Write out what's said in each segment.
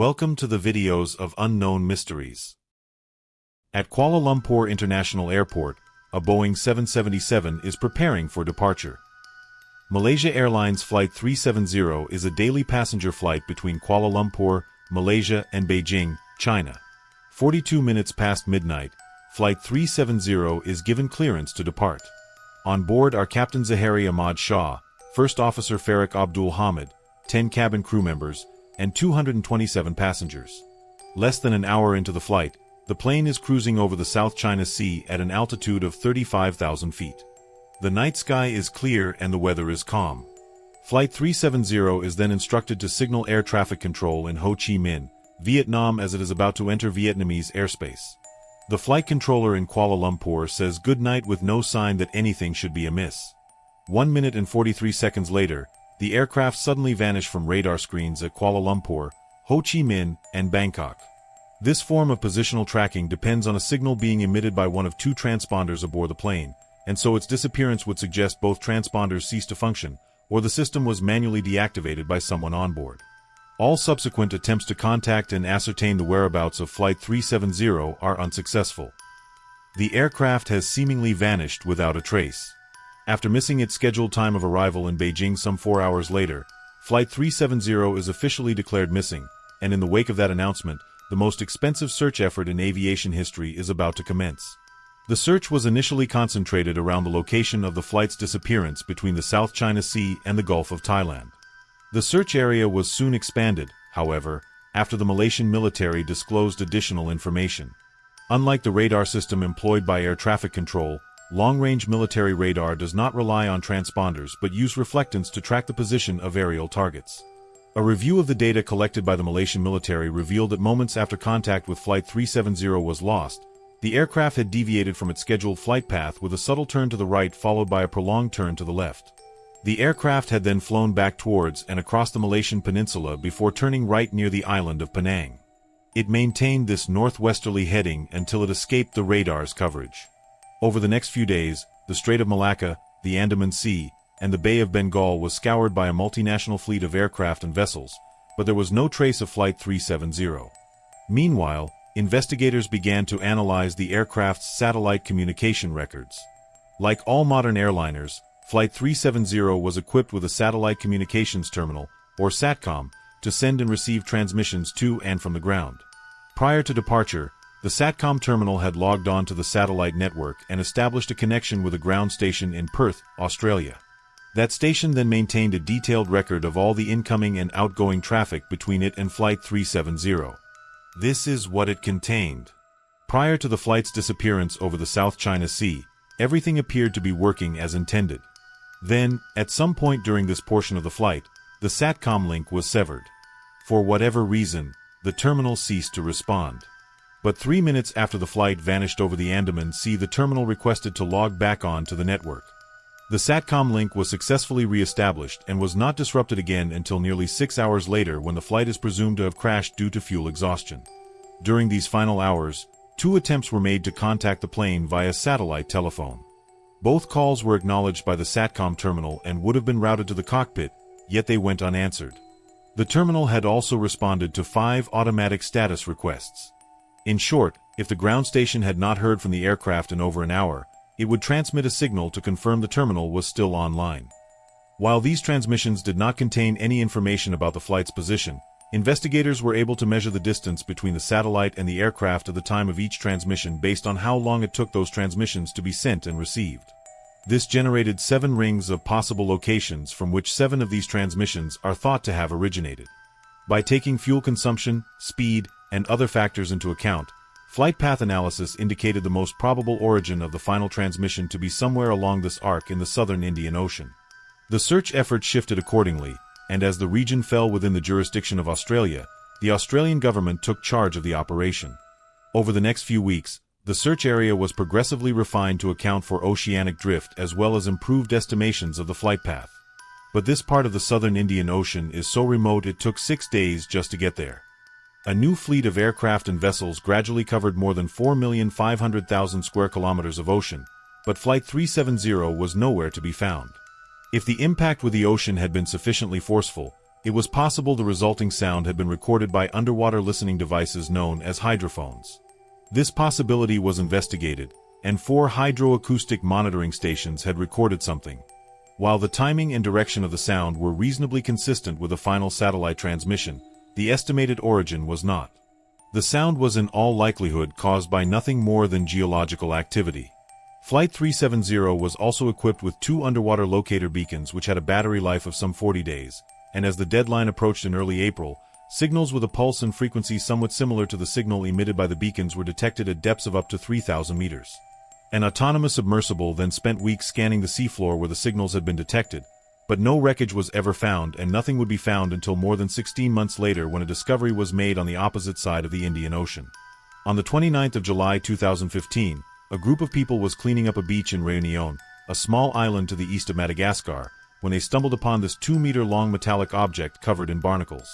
Welcome to the videos of Unknown Mysteries. At Kuala Lumpur International Airport, a Boeing 777 is preparing for departure. Malaysia Airlines Flight 370 is a daily passenger flight between Kuala Lumpur, Malaysia and Beijing, China. 42 minutes past midnight, Flight 370 is given clearance to depart. On board are Captain Zahari Ahmad Shah, First Officer Farik Abdul Hamid, 10 cabin crew members, and 227 passengers. Less than an hour into the flight, the plane is cruising over the South China Sea at an altitude of 35,000 feet. The night sky is clear and the weather is calm. Flight 370 is then instructed to signal air traffic control in Ho Chi Minh, Vietnam as it is about to enter Vietnamese airspace. The flight controller in Kuala Lumpur says good night with no sign that anything should be amiss. 1 minute and 43 seconds later, the aircraft suddenly vanished from radar screens at Kuala Lumpur, Ho Chi Minh, and Bangkok. This form of positional tracking depends on a signal being emitted by one of two transponders aboard the plane, and so its disappearance would suggest both transponders ceased to function, or the system was manually deactivated by someone on board. All subsequent attempts to contact and ascertain the whereabouts of Flight 370 are unsuccessful. The aircraft has seemingly vanished without a trace. After missing its scheduled time of arrival in Beijing some 4 hours later, Flight 370 is officially declared missing, and in the wake of that announcement, the most expensive search effort in aviation history is about to commence. The search was initially concentrated around the location of the flight's disappearance between the South China Sea and the Gulf of Thailand. The search area was soon expanded, however, after the Malaysian military disclosed additional information. Unlike the radar system employed by air traffic control, long-range military radar does not rely on transponders but use reflectance to track the position of aerial targets. A review of the data collected by the Malaysian military revealed that moments after contact with Flight 370 was lost, the aircraft had deviated from its scheduled flight path with a subtle turn to the right followed by a prolonged turn to the left. The aircraft had then flown back towards and across the Malaysian peninsula before turning right near the island of Penang. It maintained this northwesterly heading until it escaped the radar's coverage. Over the next few days, the Strait of Malacca, the Andaman Sea, and the Bay of Bengal was scoured by a multinational fleet of aircraft and vessels, but there was no trace of Flight 370. Meanwhile, investigators began to analyze the aircraft's satellite communication records. Like all modern airliners, Flight 370 was equipped with a satellite communications terminal, or SATCOM, to send and receive transmissions to and from the ground. Prior to departure, the SATCOM terminal had logged on to the satellite network and established a connection with a ground station in Perth, Australia. That station then maintained a detailed record of all the incoming and outgoing traffic between it and Flight 370. This is what it contained. Prior to the flight's disappearance over the South China Sea, everything appeared to be working as intended. Then, at some point during this portion of the flight, the SATCOM link was severed. For whatever reason, the terminal ceased to respond. But 3 minutes after the flight vanished over the Andaman Sea, the terminal requested to log back on to the network. The SATCOM link was successfully re-established and was not disrupted again until nearly 6 hours later when the flight is presumed to have crashed due to fuel exhaustion. During these final hours, 2 attempts were made to contact the plane via satellite telephone. Both calls were acknowledged by the SATCOM terminal and would have been routed to the cockpit, yet they went unanswered. The terminal had also responded to 5 automatic status requests. In short, if the ground station had not heard from the aircraft in over an hour, it would transmit a signal to confirm the terminal was still online. While these transmissions did not contain any information about the flight's position, investigators were able to measure the distance between the satellite and the aircraft at the time of each transmission based on how long it took those transmissions to be sent and received. This generated 7 rings of possible locations from which 7 of these transmissions are thought to have originated. By taking fuel consumption, speed, and other factors into account, flight path analysis indicated the most probable origin of the final transmission to be somewhere along this arc in the southern Indian Ocean. The search effort shifted accordingly, and as the region fell within the jurisdiction of Australia, the Australian government took charge of the operation. Over the next few weeks, the search area was progressively refined to account for oceanic drift as well as improved estimations of the flight path. But this part of the southern Indian Ocean is so remote it took 6 days just to get there. A new fleet of aircraft and vessels gradually covered more than 4,500,000 square kilometers of ocean, but Flight 370 was nowhere to be found. If the impact with the ocean had been sufficiently forceful, It was possible the resulting sound had been recorded by underwater listening devices known as hydrophones. This possibility was investigated, and 4 hydroacoustic monitoring stations had recorded something. While the timing and direction of the sound were reasonably consistent with the final satellite transmission, the estimated origin was not. The sound was in all likelihood caused by nothing more than geological activity. Flight 370 was also equipped with 2 underwater locator beacons which had a battery life of some 40 days, and as the deadline approached in early April, signals with a pulse and frequency somewhat similar to the signal emitted by the beacons were detected at depths of up to 3,000 meters. An autonomous submersible then spent weeks scanning the seafloor where the signals had been detected, but no wreckage was ever found and nothing would be found until more than 16 months later when a discovery was made on the opposite side of the Indian Ocean. On the 29th of July 2015, a group of people was cleaning up a beach in Réunion, a small island to the east of Madagascar, when they stumbled upon this 2-meter-long metallic object covered in barnacles.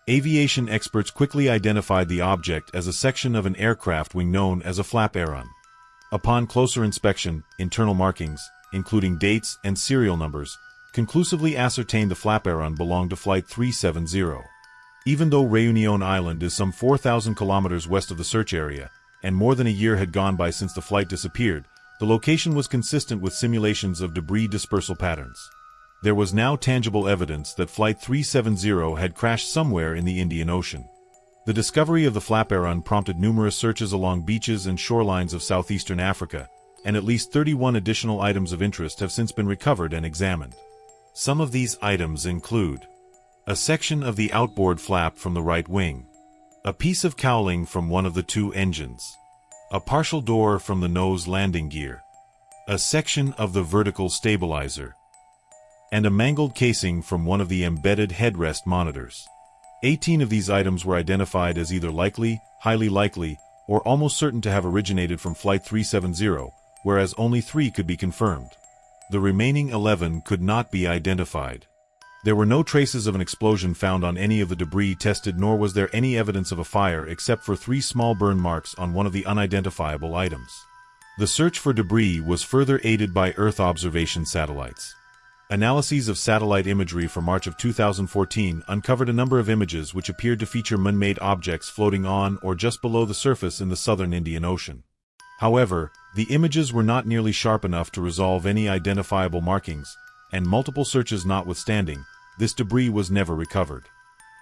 Aviation experts quickly identified the object as a section of an aircraft wing known as a flaperon. Upon closer inspection, internal markings, including dates and serial numbers, conclusively ascertained the flaperon belonged to Flight 370. Even though Réunion Island is some 4,000 kilometers west of the search area, and more than a year had gone by since the flight disappeared, the location was consistent with simulations of debris dispersal patterns. There was now tangible evidence that Flight 370 had crashed somewhere in the Indian Ocean. The discovery of the flaperon prompted numerous searches along beaches and shorelines of southeastern Africa, and at least 31 additional items of interest have since been recovered and examined. Some of these items include a section of the outboard flap from the right wing, a piece of cowling from one of the 2 engines, a partial door from the nose landing gear, a section of the vertical stabilizer, and a mangled casing from one of the embedded headrest monitors. 18 of these items were identified as either likely, highly likely, or almost certain to have originated from Flight 370, whereas only 3 could be confirmed. The remaining 11 could not be identified. There were no traces of an explosion found on any of the debris tested, nor was there any evidence of a fire except for 3 small burn marks on one of the unidentifiable items. The search for debris was further aided by Earth observation satellites. Analyses of satellite imagery for March of 2014 uncovered a number of images which appeared to feature man-made objects floating on or just below the surface in the southern Indian Ocean. However, the images were not nearly sharp enough to resolve any identifiable markings, and multiple searches notwithstanding, this debris was never recovered.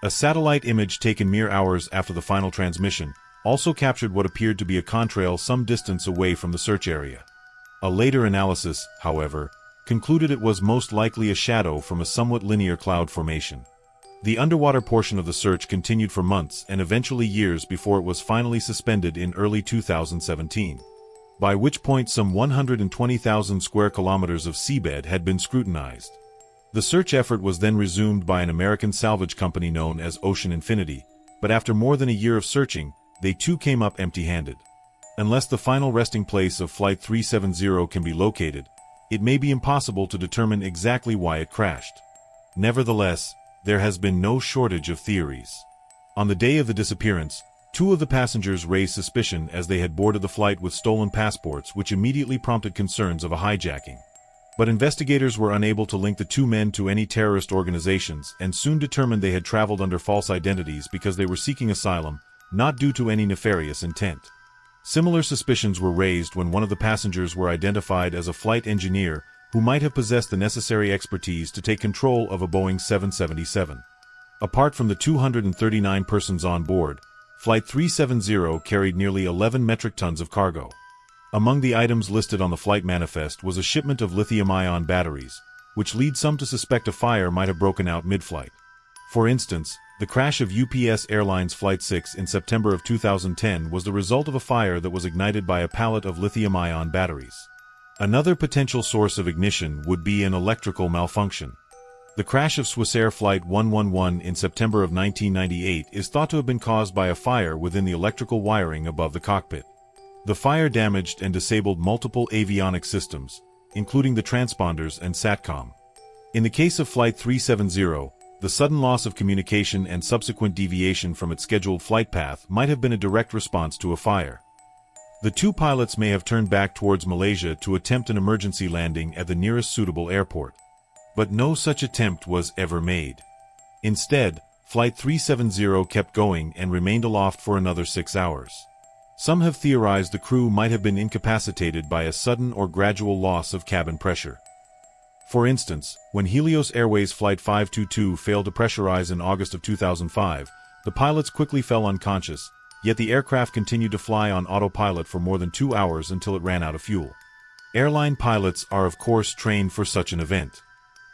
A satellite image taken mere hours after the final transmission also captured what appeared to be a contrail some distance away from the search area. A later analysis, however, concluded it was most likely a shadow from a somewhat linear cloud formation. The underwater portion of the search continued for months and eventually years before it was finally suspended in early 2017, by which point some 120,000 square kilometers of seabed had been scrutinized. The search effort was then resumed by an American salvage company known as Ocean Infinity, but after more than a year of searching, they too came up empty-handed. Unless the final resting place of Flight 370 can be located, it may be impossible to determine exactly why it crashed. Nevertheless, there has been no shortage of theories. On the day of the disappearance, 2 of the passengers raised suspicion as they had boarded the flight with stolen passports, which immediately prompted concerns of a hijacking. But investigators were unable to link the 2 men to any terrorist organizations and soon determined they had traveled under false identities because they were seeking asylum, not due to any nefarious intent. Similar suspicions were raised when one of the passengers were identified as a flight engineer who might have possessed the necessary expertise to take control of a Boeing 777. Apart from the 239 persons on board, Flight 370 carried nearly 11 metric tons of cargo. Among the items listed on the flight manifest was a shipment of lithium-ion batteries, which leads some to suspect a fire might have broken out mid-flight. For instance, the crash of UPS Airlines Flight 6 in September of 2010 was the result of a fire that was ignited by a pallet of lithium-ion batteries. Another potential source of ignition would be an electrical malfunction. The crash of Swissair Flight 111 in September of 1998 is thought to have been caused by a fire within the electrical wiring above the cockpit. The fire damaged and disabled multiple avionics systems, including the transponders and SATCOM. In the case of Flight 370, the sudden loss of communication and subsequent deviation from its scheduled flight path might have been a direct response to a fire. The 2 pilots may have turned back towards Malaysia to attempt an emergency landing at the nearest suitable airport. But no such attempt was ever made. Instead, Flight 370 kept going and remained aloft for another 6 hours. Some have theorized the crew might have been incapacitated by a sudden or gradual loss of cabin pressure. For instance, when Helios Airways Flight 522 failed to pressurize in August of 2005, the pilots quickly fell unconscious, yet the aircraft continued to fly on autopilot for more than 2 hours until it ran out of fuel. Airline pilots are of course trained for such an event.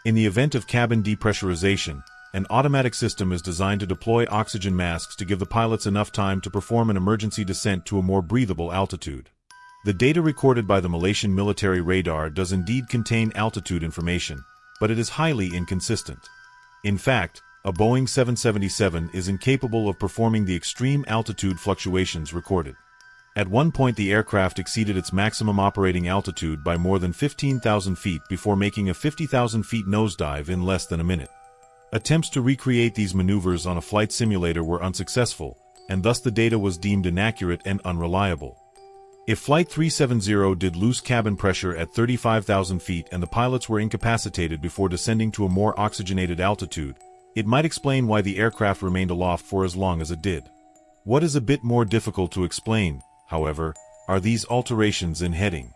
In the event of cabin depressurization, an automatic system is designed to deploy oxygen masks to give the pilots enough time to perform an emergency descent to a more breathable altitude. The data recorded by the Malaysian military radar does indeed contain altitude information, but it is highly inconsistent. In fact, a Boeing 777 is incapable of performing the extreme altitude fluctuations recorded. At one point the aircraft exceeded its maximum operating altitude by more than 15,000 feet before making a 50,000 feet nosedive in less than a minute. Attempts to recreate these maneuvers on a flight simulator were unsuccessful, and thus the data was deemed inaccurate and unreliable. If Flight 370 did lose cabin pressure at 35,000 feet and the pilots were incapacitated before descending to a more oxygenated altitude, it might explain why the aircraft remained aloft for as long as it did. What is a bit more difficult to explain, however, are these alterations in heading.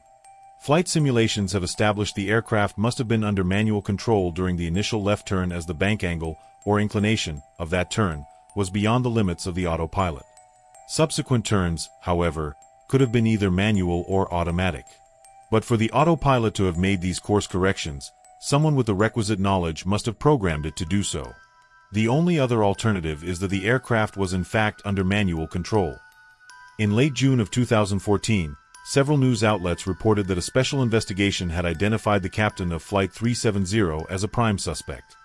Flight simulations have established the aircraft must have been under manual control during the initial left turn, as the bank angle, or inclination, of that turn was beyond the limits of the autopilot. Subsequent turns, however, could have been either manual or automatic. But for the autopilot to have made these course corrections, someone with the requisite knowledge must have programmed it to do so. The only other alternative is that the aircraft was in fact under manual control. In late June of 2014, several news outlets reported that a special investigation had identified the captain of Flight 370 as a prime suspect.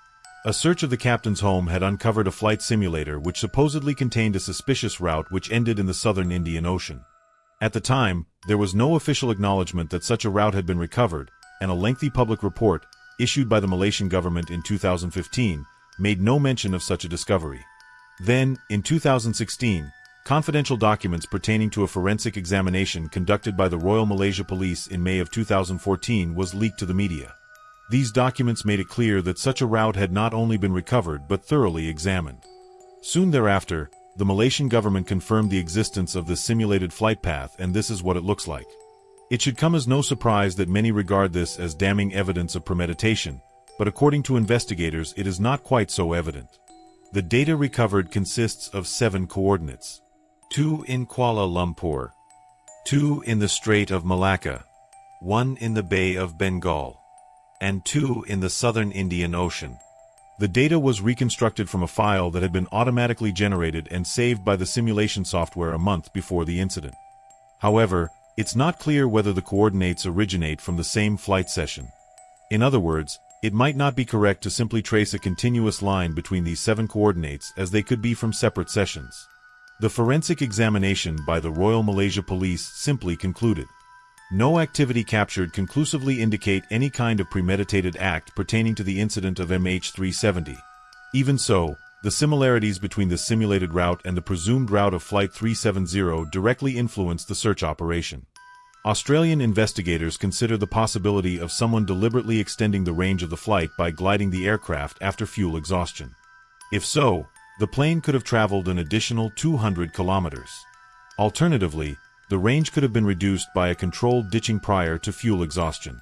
A search of the captain's home had uncovered a flight simulator which supposedly contained a suspicious route which ended in the southern Indian Ocean. At the time, there was no official acknowledgement that such a route had been recovered, and a lengthy public report, issued by the Malaysian government in 2015, made no mention of such a discovery. Then, in 2016, confidential documents pertaining to a forensic examination conducted by the Royal Malaysia Police in May of 2014 was leaked to the media. These documents made it clear that such a route had not only been recovered but thoroughly examined. Soon thereafter, the Malaysian government confirmed the existence of this simulated flight path, and this is what it looks like. It should come as no surprise that many regard this as damning evidence of premeditation, but according to investigators it is not quite so evident. The data recovered consists of 7 coordinates. 2 in Kuala Lumpur, 2 in the Strait of Malacca, 1 in the Bay of Bengal, and 2 in the southern Indian Ocean. The data was reconstructed from a file that had been automatically generated and saved by the simulation software a month before the incident. However, it's not clear whether the coordinates originate from the same flight session. In other words, it might not be correct to simply trace a continuous line between these 7 coordinates, as they could be from separate sessions. The forensic examination by the Royal Malaysia Police simply concluded no activity captured conclusively indicate any kind of premeditated act pertaining to the incident of MH370. Even so, the similarities between the simulated route and the presumed route of Flight 370 directly influenced the search operation. Australian investigators consider the possibility of someone deliberately extending the range of the flight by gliding the aircraft after fuel exhaustion. If so, the plane could have traveled an additional 200 kilometers. Alternatively, the range could have been reduced by a controlled ditching prior to fuel exhaustion.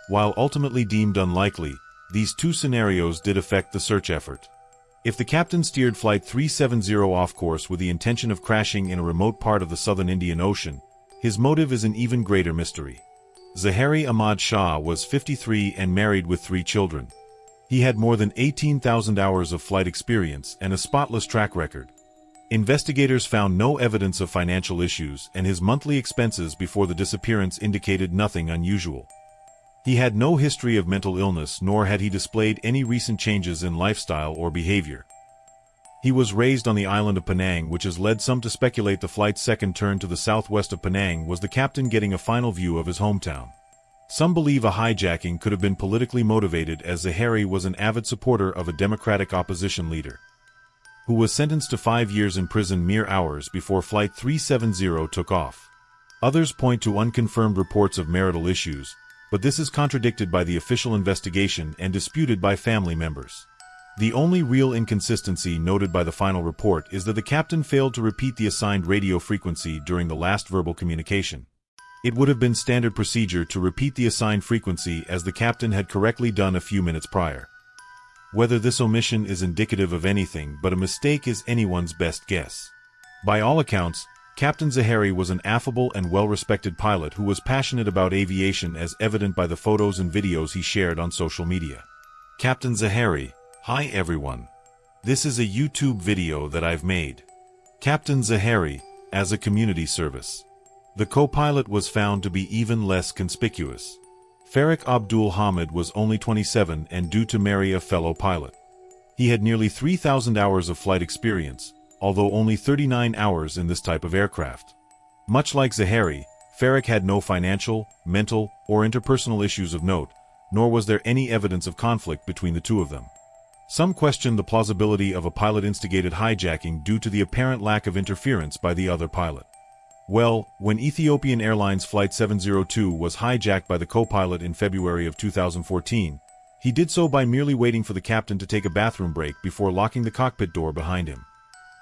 While ultimately deemed unlikely, these 2 scenarios did affect the search effort. If the captain steered Flight 370 off course with the intention of crashing in a remote part of the southern Indian Ocean, his motive is an even greater mystery. Zahari Ahmad Shah was 53 and married with 3 children. He had more than 18,000 hours of flight experience and a spotless track record. Investigators found no evidence of financial issues, and his monthly expenses before the disappearance indicated nothing unusual. He had no history of mental illness, nor had he displayed any recent changes in lifestyle or behavior. He was raised on the island of Penang, which has led some to speculate the flight's second turn to the southwest of Penang was the captain getting a final view of his hometown. Some believe a hijacking could have been politically motivated, as Zahari was an avid supporter of a democratic opposition leader, who was sentenced to 5 years in prison mere hours before Flight 370 took off. Others point to unconfirmed reports of marital issues, but this is contradicted by the official investigation and disputed by family members. The only real inconsistency noted by the final report is that the captain failed to repeat the assigned radio frequency during the last verbal communication. It would have been standard procedure to repeat the assigned frequency as the captain had correctly done a few minutes prior. Whether this omission is indicative of anything but a mistake is anyone's best guess. By all accounts, Captain Zahari was an affable and well-respected pilot who was passionate about aviation, as evident by the photos and videos he shared on social media. Captain Zahari: Hi everyone. This is a YouTube video that I've made. Captain Zahari, as a community service. The co-pilot was found to be even less conspicuous. Farik Abdul Hamid was only 27 and due to marry a fellow pilot. He had nearly 3,000 hours of flight experience, although only 39 hours in this type of aircraft. Much like Zahari, Farik had no financial, mental, or interpersonal issues of note, nor was there any evidence of conflict between the two of them. Some questioned the plausibility of a pilot-instigated hijacking due to the apparent lack of interference by the other pilot. Well, when Ethiopian Airlines Flight 702 was hijacked by the co-pilot in February of 2014, he did so by merely waiting for the captain to take a bathroom break before locking the cockpit door behind him.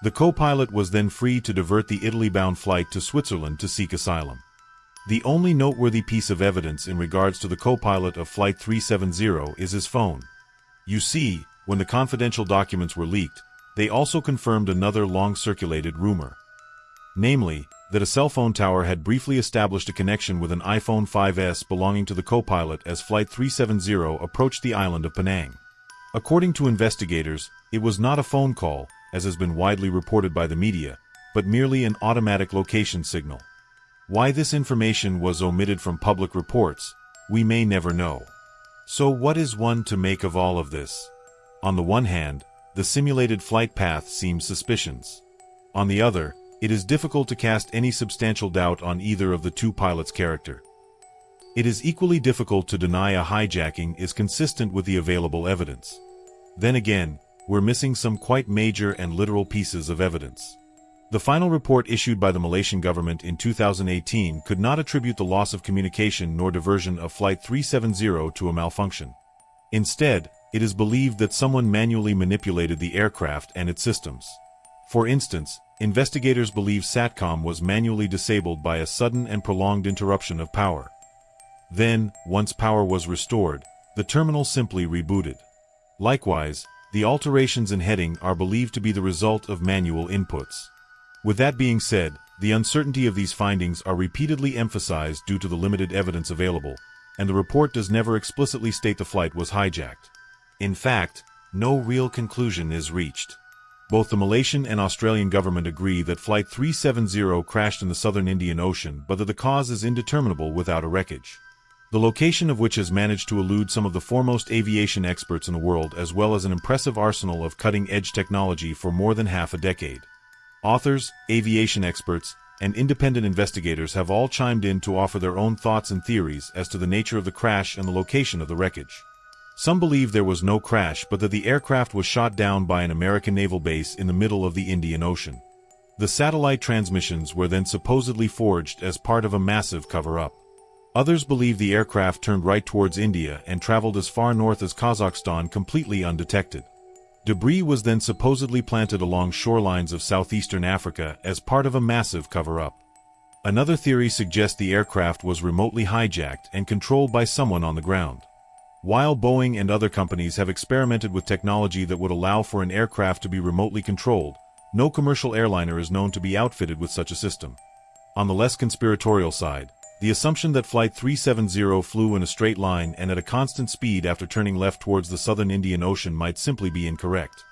The co-pilot was then free to divert the Italy-bound flight to Switzerland to seek asylum. The only noteworthy piece of evidence in regards to the co-pilot of Flight 370 is his phone. You see, when the confidential documents were leaked, they also confirmed another long-circulated rumor. Namely, that a cell phone tower had briefly established a connection with an iPhone 5S belonging to the co-pilot as Flight 370 approached the island of Penang. According to investigators, it was not a phone call, as has been widely reported by the media, but merely an automatic location signal. Why this information was omitted from public reports, we may never know. So what is one to make of all of this? On the one hand, the simulated flight path seems suspicious. On the other, it is difficult to cast any substantial doubt on either of the two pilots' character. It is equally difficult to deny a hijacking is consistent with the available evidence. Then again, we're missing some quite major and literal pieces of evidence. The final report issued by the Malaysian government in 2018 could not attribute the loss of communication nor diversion of Flight 370 to a malfunction. Instead, it is believed that someone manually manipulated the aircraft and its systems. For instance, investigators believe SATCOM was manually disabled by a sudden and prolonged interruption of power. Then, once power was restored, the terminal simply rebooted. Likewise, the alterations in heading are believed to be the result of manual inputs. With that being said, the uncertainty of these findings are repeatedly emphasized due to the limited evidence available, and the report does never explicitly state the flight was hijacked. In fact, no real conclusion is reached. Both the Malaysian and Australian government agree that Flight 370 crashed in the southern Indian Ocean, but that the cause is indeterminable without a wreckage. The location of which has managed to elude some of the foremost aviation experts in the world, as well as an impressive arsenal of cutting-edge technology for more than half a decade. Authors, aviation experts, and independent investigators have all chimed in to offer their own thoughts and theories as to the nature of the crash and the location of the wreckage. Some believe there was no crash but that the aircraft was shot down by an American naval base in the middle of the Indian Ocean. The satellite transmissions were then supposedly forged as part of a massive cover-up. Others believe the aircraft turned right towards India and traveled as far north as Kazakhstan completely undetected. Debris was then supposedly planted along shorelines of southeastern Africa as part of a massive cover-up. Another theory suggests the aircraft was remotely hijacked and controlled by someone on the ground. While Boeing and other companies have experimented with technology that would allow for an aircraft to be remotely controlled, no commercial airliner is known to be outfitted with such a system. On the less conspiratorial side, the assumption that Flight 370 flew in a straight line and at a constant speed after turning left towards the southern Indian Ocean might simply be incorrect.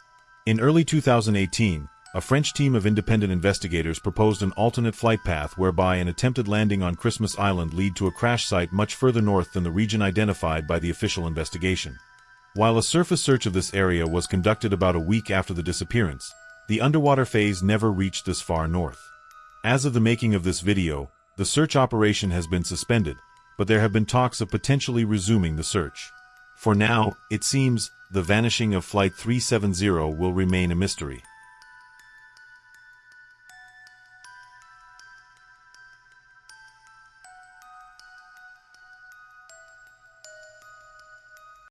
In early 2018, a French team of independent investigators proposed an alternate flight path whereby an attempted landing on Christmas Island lead to a crash site much further north than the region identified by the official investigation. While a surface search of this area was conducted about a week after the disappearance, the underwater phase never reached this far north. As of the making of this video, the search operation has been suspended, but there have been talks of potentially resuming the search. For now, it seems, the vanishing of Flight 370 will remain a mystery.